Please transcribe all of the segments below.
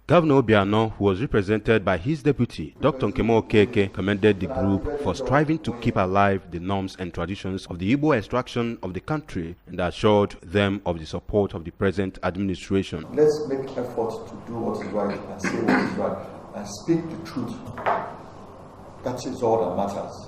Governor Obiano, who was represented by his deputy, Dr. Okeke, commended the group for striving to keep alive the norms and traditions of the Igbo extraction of the country and assured them of the support of the present administration. Let's make effort to do what is right and say what is right and speak the truth. That is all that matters.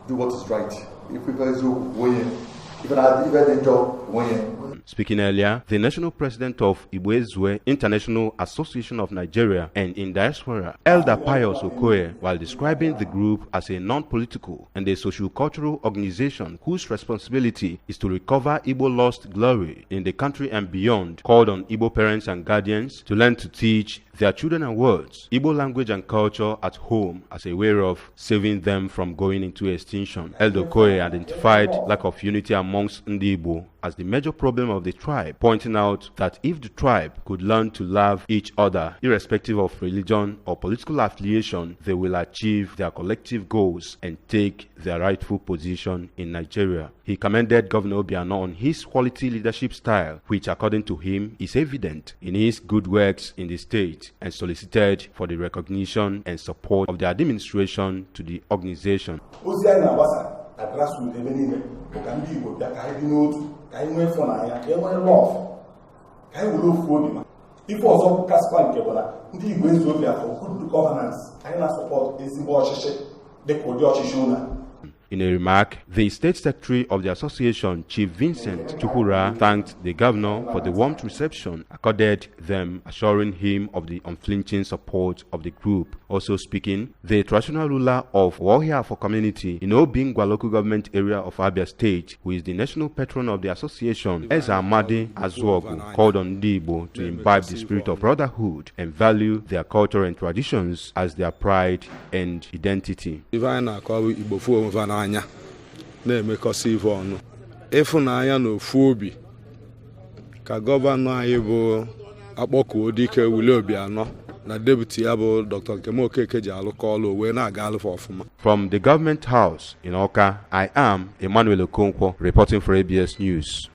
Do what is right. If people do win, even enjoy win. Speaking earlier, the national president of Igbo International Association of Nigeria and in diaspora, Elder Pius Okoye, while describing the group as a non-political and a socio-cultural organization whose responsibility is to recover Igbo lost glory in the country and beyond, called on Igbo parents and guardians to learn to teach their children and words, Igbo language and culture at home as a way of saving them from going into extinction. Elder Okoye identified lack of unity amongst Ndi Igbo as the major problem of the tribe, pointing out that if the tribe could learn to love each other, irrespective of religion or political affiliation, they will achieve their collective goals and take their rightful position in Nigeria. He commended Governor Obiano on his quality leadership style, which according to him is evident in his good works in the state, and solicited for the recognition and support of the administration to the organization. In a remark, the State Secretary of the Association, Chief Vincent Chukwura, thanked the governor for the warm reception accorded them, assuring him of the unflinching support of the group. Also speaking, the traditional ruler of Wahiafo community in Obingwa local government area of Abia State, who is the national patron of the association, Eze Amadi Azuogu, called on Ndi Igbo to imbibe the spirit of brotherhood and value their culture and traditions as their pride and identity. Na-emekọsị ife ọnụ ịfụnanya na ofu obi ka gọvanọ anyị bụ akpọkuo dike Willie Obiano na deputy ya bụ Dr. Okeke ji alụkọ ọlụ wee na-aga alụfa ọfụma. From the government house in Awka, I am Emmanuel Okonkwo reporting for ABS News.